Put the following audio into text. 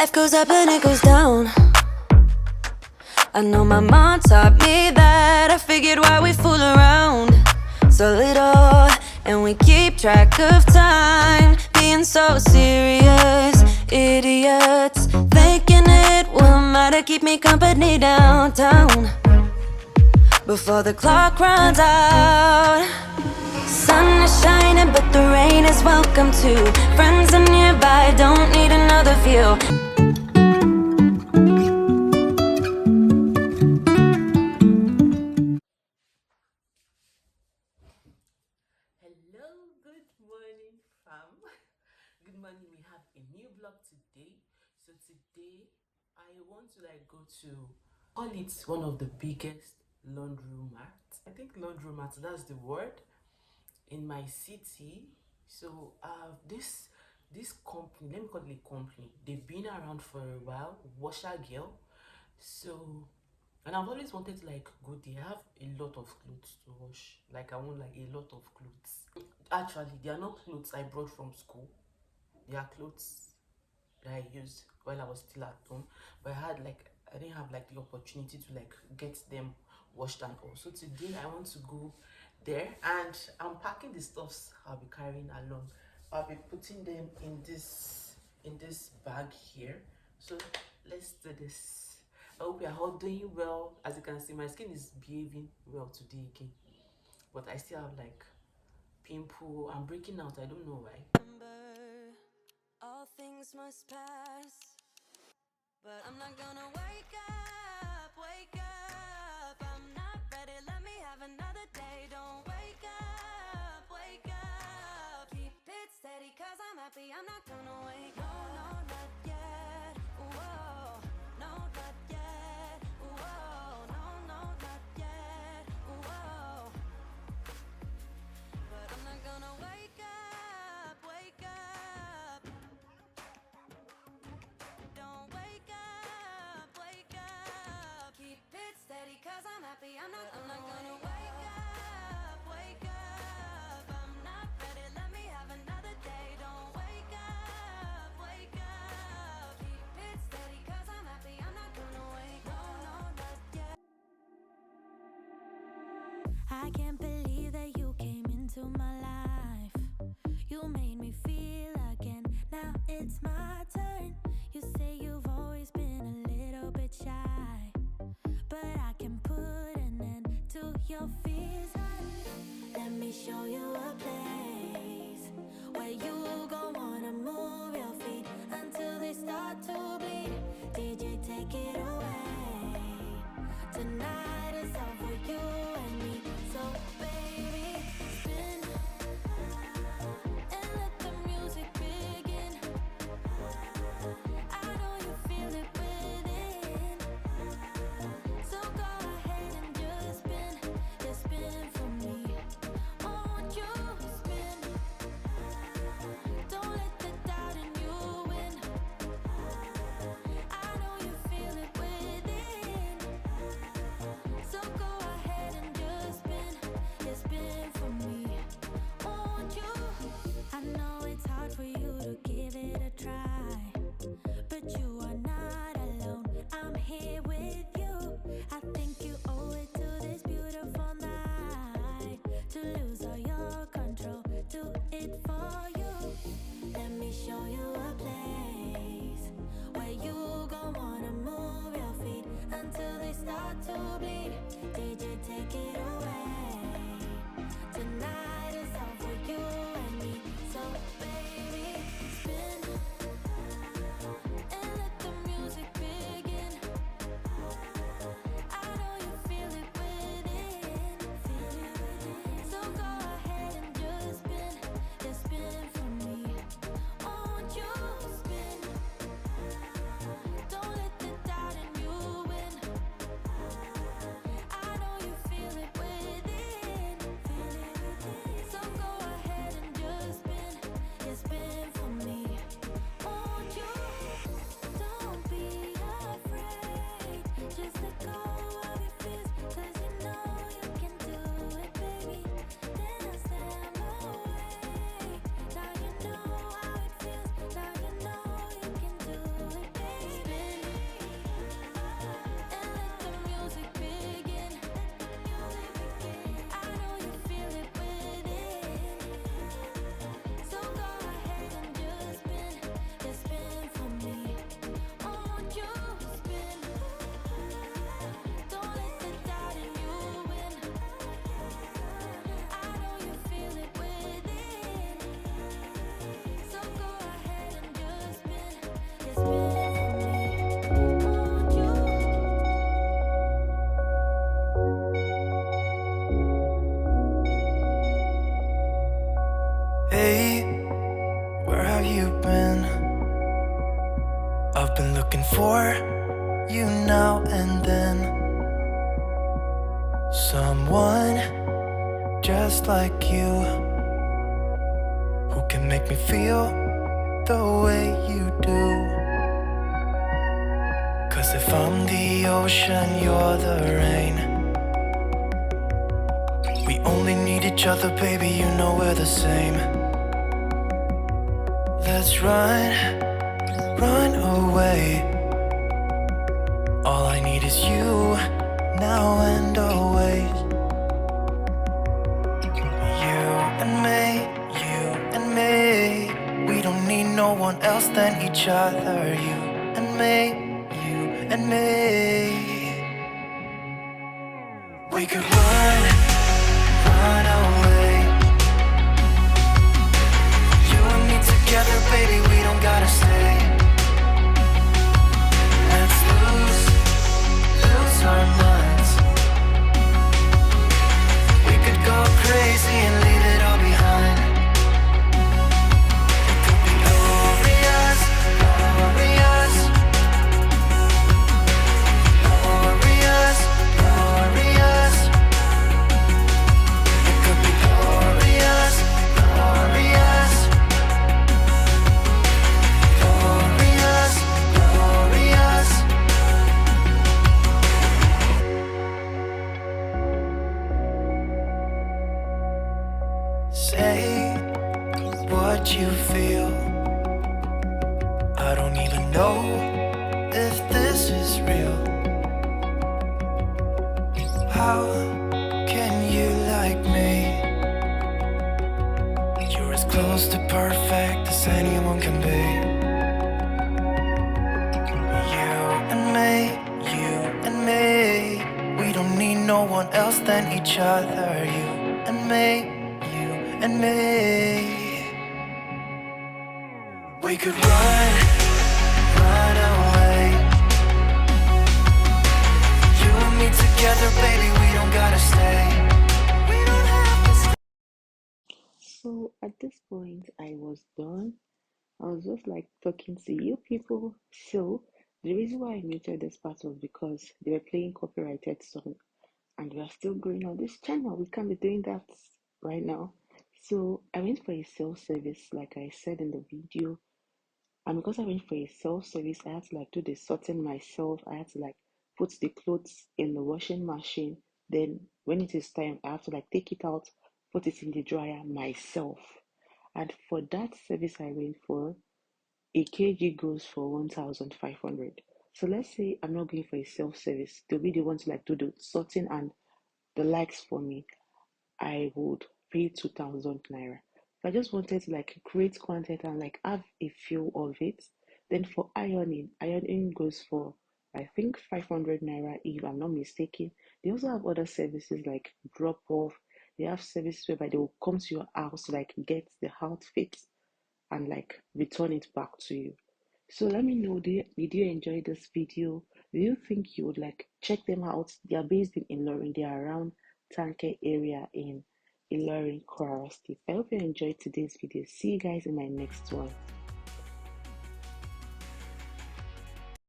Life goes up and it goes down. I know my mom taught me that. I figured why we fool around so little, and we keep track of time, being so serious. Idiots thinking it will matter, keep me company downtown before the clock runs out. Sun is shining, but the rain is welcome too. Friends are nearby, don't need another view. Hello, good morning, fam. Good morning. We have a new vlog today. So today I want to go to call it one of the biggest laundromats. I think laundromat, that's the word, in my city. So this company, let me call it a company, they've been around for a while, Washer Girl. So, and I've always wanted to go there. I have a lot of clothes to wash. I want a lot of clothes. Actually, they are not clothes I brought from school. They are clothes that I used while I was still at home. But I didn't have the opportunity to get them washed and all. So today I want to go there, and I'm packing the stuffs I'll be carrying along. I'll be putting them in this bag here. So let's do this. I hope you're all doing well. As you can see, my skin is behaving well today again, but I still have pimple. I'm breaking out. I don't know why. All things must pass, but I'm not gonna wake up, wake up. I'm not ready, let me have another day. Don't wake up, wake up. Keep it steady, cause I'm happy, I'm not gonna wake up. No, not yet, whoa. No, not yet, whoa. No, not yet, whoa. But I'm not gonna wake up, wake up. Don't wake up, wake up. Keep it steady, cause I'm happy, I'm not gonna wake up, wake up. I'm not ready, let me have another day. Don't wake up, wake up. Keep it steady, cause I'm happy, I'm not gonna wake up. No, not yet. I can't believe that you came into my life. You made me feel again, now it's my turn. You say you've always been a little bit shy, but I can put an end to your fears. Let me show you a place where you gon' wanna move your feet until they start to bleed. DJ, take it away. Tonight is all for you and me. So baby, spin and let the music begin. I know you feel it within, so go ahead and just spin for me. Won't you spin? Don't let the doubt in you win. I know you feel it within, so go ahead and just spin for me. Won't you? I know it's hard for you to give it a try, but you are not alone, I'm here with you. I think you owe it to this beautiful night to lose all your control, do it for you. Let me show you a place where you gon' wanna move your feet until they start to bleed. DJ, take it away. Tonight is all for you and me. So baby, spin and let the music begin. I know you feel it within, so go ahead and just spin for me. Won't you spin? Don't let the doubt in you win. I've been looking for you now and then, someone just like you, who can make me feel the way you do. 'Cause if I'm the ocean, you're the rain. We only need each other, baby, you know we're the same. Let's run away. All I need is you, now and always. You and me, you and me. We don't need no one else than each other. You and me, you and me. We could run away. You and me together, baby, we don't gotta stay. Let's lose our minds. We could go crazy and leave it all behind. It could be glorious, glorious, glorious, glorious. It could be glorious, glorious, glorious, glorious. Say what you feel. I don't even know if this is real. How can you like me? You're as close to perfect as anyone can be. You and me, you and me. We don't need no one else than each other. You and me, you and me. We could run away. You and me together, baby, we don't gotta stay. We don't have to stay. So at this point, I was done. I was just like talking to you people. So the reason why I muted this part was because they were playing copyrighted song, and we are still going on this channel. We can't be doing that right now. So I went for a self-service, like I said in the video. And because I went for a self-service, I had to like do the sorting myself. I had to like put the clothes in the washing machine. Then when it is time, I have to like take it out, put it in the dryer myself. And for that service I went for, a kg goes for 1,500. So let's say I'm not going for a self-service. They'll be the ones to like do the sorting and the likes for me. I would pay 2,000 naira. If I just wanted to like create content and like have a feel of it, then for ironing goes for I think 500 naira if I'm not mistaken. They also have other services like drop off. They have services whereby they will come to your house to like get the outfit and like return it back to you. So let me know, did you enjoy this video? Do you think you would like check them out? They are based in Ilorin. They are around Tanke area in Ilorin, Kwara State. I hope you enjoyed today's video. See you guys in my next one.